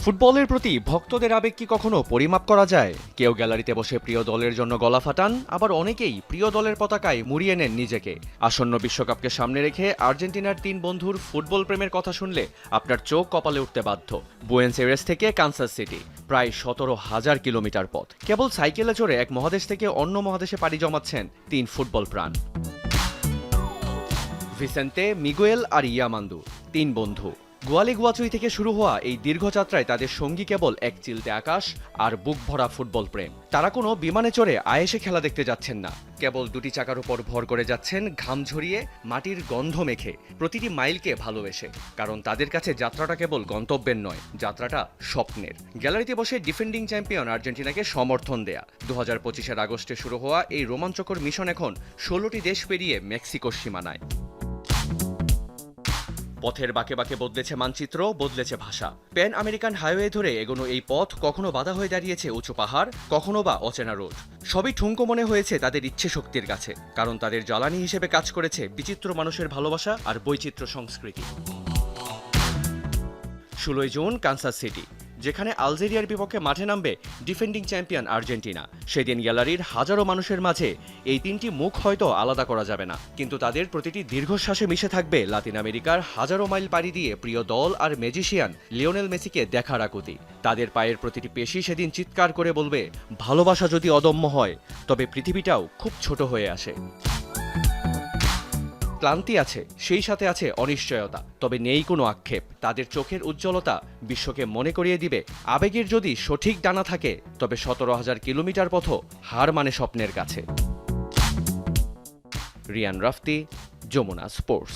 ফুটবলের প্রতি ভক্তদের আবেগ কি কখনো পরিমাপ করা যায়? কেউ গ্যালারিতে বসে প্রিয় দলের জন্য গলা ফাটান, আবার অনেকেই প্রিয় দলের পতাকায় মুড়িয়ে নেন নিজেকে। আসন্ন বিশ্বকাপকে সামনে রেখে আর্জেন্টিনার তিন বন্ধুর ফুটবল প্রেমের কথা শুনলে আপনার চোখ কপালে উঠতে বাধ্য। বুয়েন্স এরেস থেকে কানসাস সিটি, প্রায় 17,000 কিলোমিটার পথ। কেবল সাইকেলে চড়ে এক মহাদেশ থেকে অন্য মহাদেশে পাড়ি জমাচ্ছেন তিন ফুটবল প্রাণ। ভিসেন্তে, মিগুয়েল আর ইয়ামান্দু, তিন বন্ধু। গোয়ালিগুয়াচুই থেকে শুরু হওয়া এই দীর্ঘযাত্রায় তাদের সঙ্গী কেবল এক চিলতে আকাশ আর বুক ভরা ফুটবল প্রেম। তারা কোনো বিমানে চড়ে আয়েসে খেলা দেখতে যাচ্ছেন না, কেবল দুটি চাকার উপর ভর করে যাচ্ছেন ঘাম ঝরিয়ে, মাটির গন্ধ মেখে, প্রতিটি মাইলকে ভালোবেসে। কারণ তাদের কাছে যাত্রাটা কেবল গন্তব্যের নয়, যাত্রাটা স্বপ্নের। গ্যালারিতে বসে ডিফেন্ডিং চ্যাম্পিয়ন আর্জেন্টিনাকে সমর্থন দেয়া 2025-এর আগস্টে শুরু হওয়া এই রোমাঞ্চকর মিশন এখন 16টি দেশ পেরিয়ে মেক্সিকোর সীমানায়। পথের বাঁকে বাঁকে বদলেছে মানচিত্র, বদলেছে ভাষা। প্যান আমেরিকান হাইওয়ে ধরে এগোনো এই পথ কখনো বাধা হয়ে দাঁড়িয়েছে উঁচু পাহাড়, কখনো বা অচেনা রোড। সবই ঠুনকো মনে হয়েছে তাদের ইচ্ছে শক্তির কাছে, কারণ তাদের জ্বালানি হিসেবে কাজ করেছে বিচিত্র মানুষের ভালোবাসা আর বৈচিত্র্য সংস্কৃতি। 16 জুন কানসাস সিটি, যেখানে আলজেরিয়ার বিপক্ষে মাঠে নামবে ডিফেন্ডিং চ্যাম্পিয়ন আর্জেন্টিনা। সেদিন গ্যালারির হাজারো মানুষের মাঝে এই তিনটি মুখ হয়তো আলাদা করা যাবে না, কিন্তু তাদের প্রতিটি দীর্ঘশ্বাসে মিশে থাকবে লাতিন আমেরিকার হাজারো মাইল পাড়ি দিয়ে প্রিয় দল আর ম্যাজিশিয়ান লিওনেল মেসিকে দেখার আকুতি। তাদের পায়ের প্রতিটি পেশি সেদিন চিৎকার করে বলবে, ভালোবাসা যদি অদম্য হয় তবে পৃথিবীটাও খুব ছোট হয়ে আসে। ক্লান্তি আছে, সেই সাথে আছে অনিশ্চয়তা, তবে নেই কোনো আক্ষেপ। তাদের চোখের উজ্জ্বলতা বিশ্বকে মনে করিয়ে দিবে, আবেগের যদি সঠিক ডানা থাকে তবে 17,000 কিলোমিটার পথও হার মানে স্বপ্নের কাছে। রিয়ান রাফতি, যমুনা স্পোর্টস।